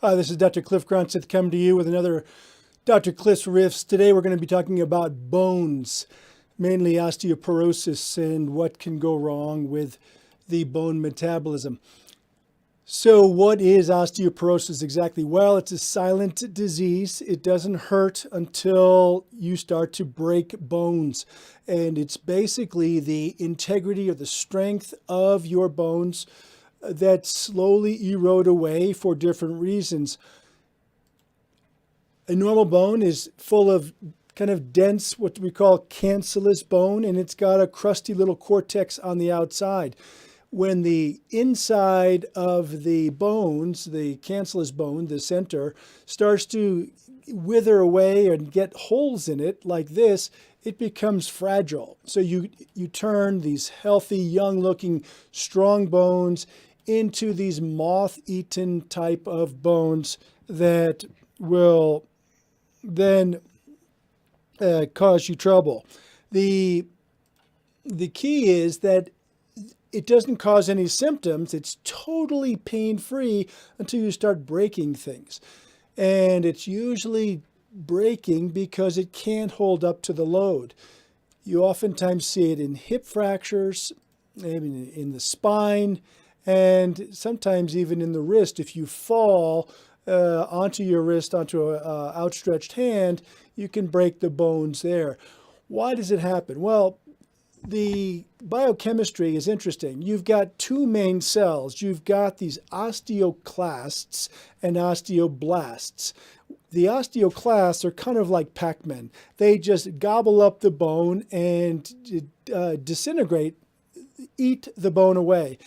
Hi, this is Dr. Cliff Grunsteth coming to you with another Dr. Cliff's Riffs. Today we're going to be talking about bones, mainly osteoporosis and what can go wrong with the bone metabolism. So what is osteoporosis exactly? Well, it's a silent disease. It doesn't hurt until you start to break bones. And it's basically the integrity or the strength of your bones that slowly erode away for different reasons. A normal bone is full of kind of dense, what we call cancellous bone, and it's got a crusty little cortex on the outside. When the inside of the bones, the cancellous bone, the center, starts to wither away and get holes in it like this, it becomes fragile. So you turn these healthy, young-looking, strong bones into these moth-eaten type of bones that will then cause you trouble. The key is that it doesn't cause any symptoms. It's totally pain-free until you start breaking things. And it's usually breaking because it can't hold up to the load. You oftentimes see it in hip fractures, maybe in the spine, and sometimes even in the wrist. If you fall onto your wrist, onto an outstretched hand, you can break the bones there. Why does it happen? Well, the biochemistry is interesting. You've got two main cells. You've got these osteoclasts and osteoblasts. The osteoclasts are kind of like Pac-Man. They just gobble up the bone and disintegrate, eat the bone away,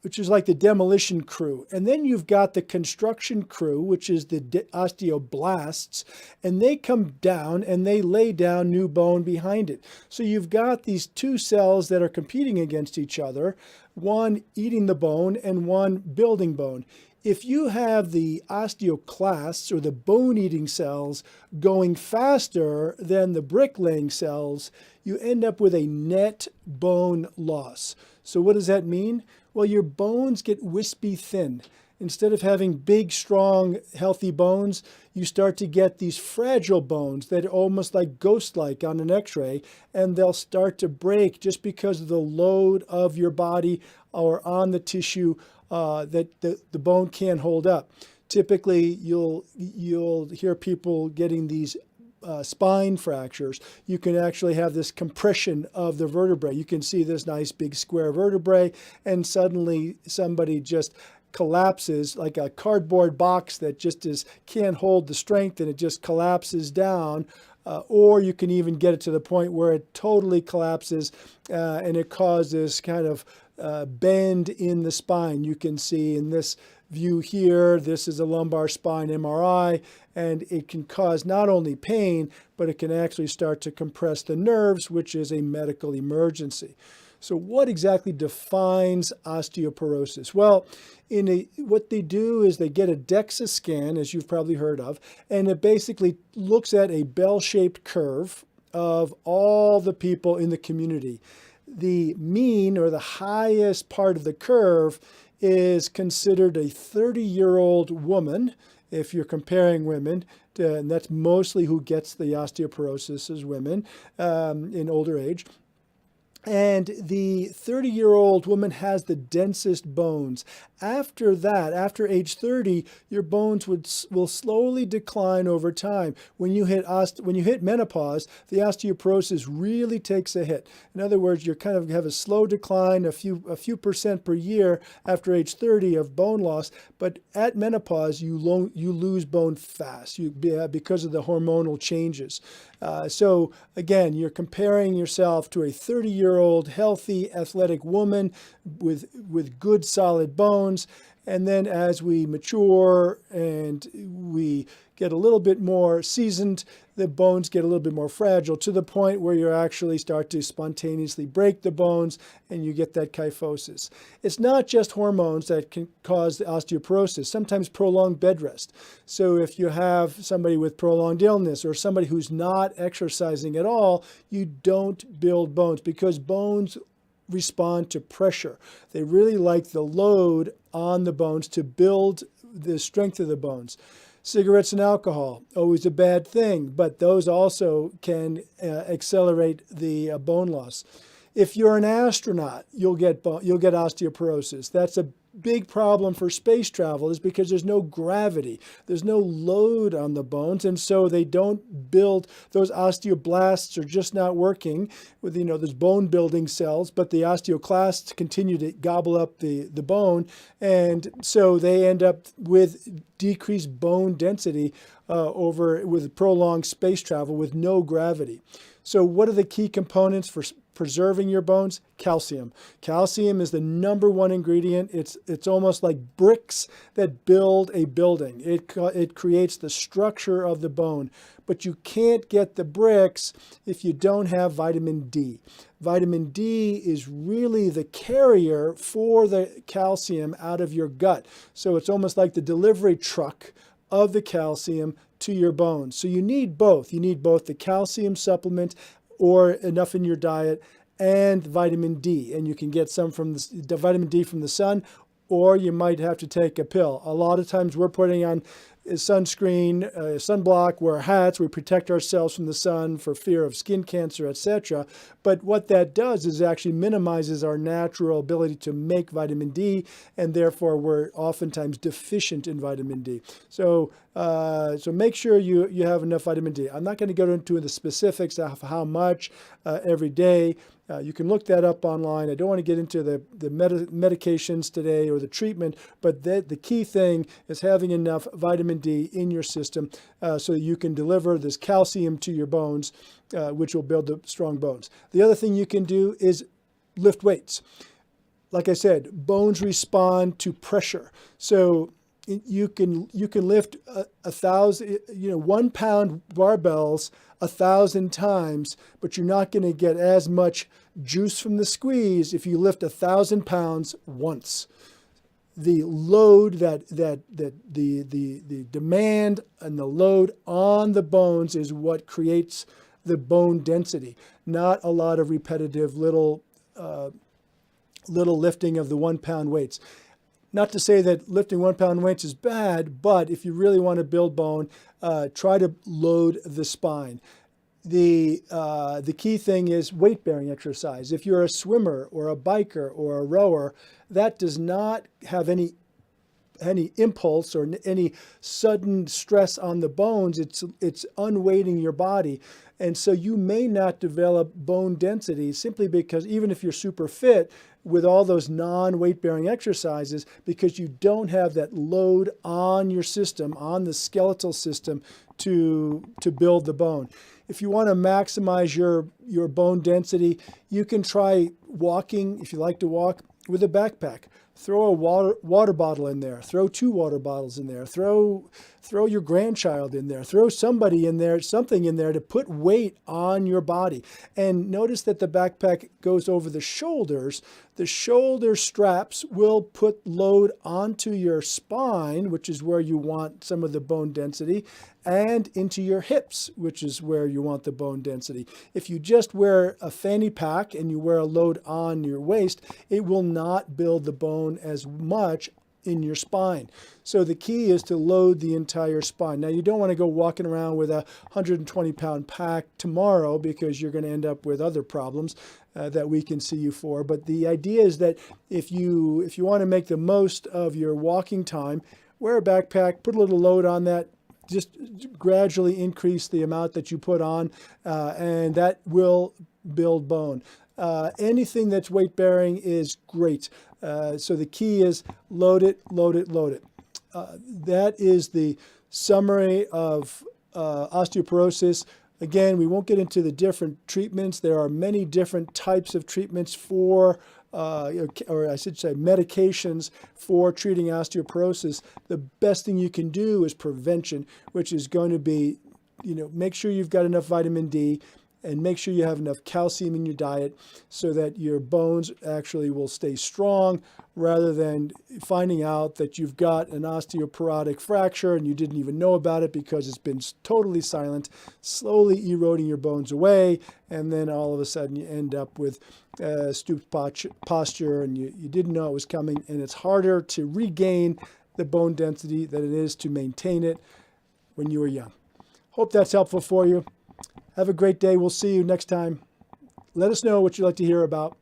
which is like the demolition crew. And then you've got the construction crew, which is the osteoblasts, and they come down and they lay down new bone behind it. So you've got these two cells that are competing against each other, one eating the bone and one building bone. If you have the osteoclasts or the bone-eating cells going faster than the brick-laying cells, you end up with a net bone loss. So what does that mean? Well, your bones get wispy thin. Instead of having big, strong, healthy bones, you start to get these fragile bones that are almost like ghost-like on an x-ray, and they'll start to break just because of the load of your body or on the tissue that the bone can't hold up. Typically, you'll hear people getting these spine fractures. You can actually have this compression of the vertebrae. You can see this nice big square vertebrae, and suddenly somebody just collapses like a cardboard box that can't hold the strength, and it just collapses down. Or you can even get it to the point where it totally collapses and it causes kind of bend in the spine. You can see in this view here, this is a lumbar spine MRI, and it can cause not only pain, but it can actually start to compress the nerves, which is a medical emergency. So what exactly defines osteoporosis? Well, what they do is they get a DEXA scan, as you've probably heard of, and it basically looks at a bell-shaped curve of all the people in the community. The mean, or the highest part of the curve, is considered a 30-year-old woman, if you're comparing women, and that's mostly who gets the osteoporosis is women in older age. And the 30-year-old woman has the densest bones. After that, after age 30, your bones will slowly decline over time. When you hit menopause, the osteoporosis really takes a hit. In other words, you kind of have a slow decline, a few percent per year after age 30 of bone loss. But at menopause, you lose bone fast because of the hormonal changes. So again, you're comparing yourself to a 30-year-old healthy, athletic woman with good, solid bones. And then as we mature and we get a little bit more seasoned, the bones get a little bit more fragile to the point where you actually start to spontaneously break the bones and you get that kyphosis. It's not just hormones that can cause the osteoporosis, sometimes prolonged bed rest. So if you have somebody with prolonged illness or somebody who's not exercising at all, you don't build bones because bones respond to pressure. They really like the load on the bones to build the strength of the bones. Cigarettes and alcohol, always a bad thing, but those also can accelerate the bone loss. If you're an astronaut, you'll get osteoporosis. That's a big problem for space travel, is because there's no gravity, there's no load on the bones, and so they don't build. Those osteoblasts are just not working with, there's bone building cells, but the osteoclasts continue to gobble up the bone, and so they end up with decreased bone density with prolonged space travel with no gravity. So what are the key components for preserving your bones? Calcium. Calcium is the number one ingredient. It's almost like bricks that build a building. It creates the structure of the bone. But you can't get the bricks if you don't have vitamin D. Vitamin D is really the carrier for the calcium out of your gut. So it's almost like the delivery truck of the calcium to your bones. So you need both. You need both the calcium supplement, or enough in your diet, and vitamin D. And you can get some from the vitamin D from the sun, or you might have to take a pill. A lot of times we're putting on sunscreen, sunblock, wear hats, we protect ourselves from the sun for fear of skin cancer, etc. But what that does is actually minimizes our natural ability to make vitamin D, and therefore we're oftentimes deficient in vitamin D. So make sure you have enough vitamin D. I'm not going to go into the specifics of how much every day. You can look that up online. I don't want to get into the medications today or the treatment, but the key thing is having enough vitamin D in your system so you can deliver this calcium to your bones, which will build the strong bones. The other thing you can do is lift weights. Like I said, bones respond to pressure. So you can lift 1,000, 1 pound barbells 1,000 times, but you're not going to get as much juice from the squeeze if you lift 1,000 pounds once. The load the demand and the load on the bones is what creates the bone density, not a lot of repetitive little lifting of the 1 pound weights. Not to say that lifting 1 pound weights is bad, but if you really want to build bone, try to load the spine. The key thing is weight-bearing exercise. If you're a swimmer or a biker or a rower, that does not have any impulse or any sudden stress on the bones. It's unweighting your body. And so you may not develop bone density simply because, even if you're super fit with all those non-weight-bearing exercises, because you don't have that load on your system, on the skeletal system, to build the bone. If you want to maximize your bone density, you can try walking, if you like to walk, with a backpack. Throw a water bottle in there. Throw 2 water bottles in there. Throw your grandchild in there. Throw somebody in there, something in there to put weight on your body. And notice that the backpack goes over the shoulders. The shoulder straps will put load onto your spine, which is where you want some of the bone density, and into your hips, which is where you want the bone density. If you just wear a fanny pack and you wear a load on your waist, it will not build the bone as much in your spine. So the key is to load the entire spine. Now, you don't want to go walking around with a 120-pound pack tomorrow, because you're going to end up with other problems that we can see you for. But the idea is that if you want to make the most of your walking time, wear a backpack, put a little load on that, just gradually increase the amount that you put on, and that will build bone. Anything that's weight-bearing is great. So the key is load it, load it, load it. That is the summary of osteoporosis. Again, we won't get into the different treatments. There are many different types of treatments for, or I should say medications for treating osteoporosis. The best thing you can do is prevention, which is going to be, make sure you've got enough vitamin D, and make sure you have enough calcium in your diet so that your bones actually will stay strong, rather than finding out that you've got an osteoporotic fracture and you didn't even know about it because it's been totally silent, slowly eroding your bones away, and then all of a sudden you end up with stooped posture and you didn't know it was coming, and it's harder to regain the bone density that it is to maintain it when you are young. Hope that's helpful for you. Have a great day. We'll see you next time. Let us know what you'd like to hear about.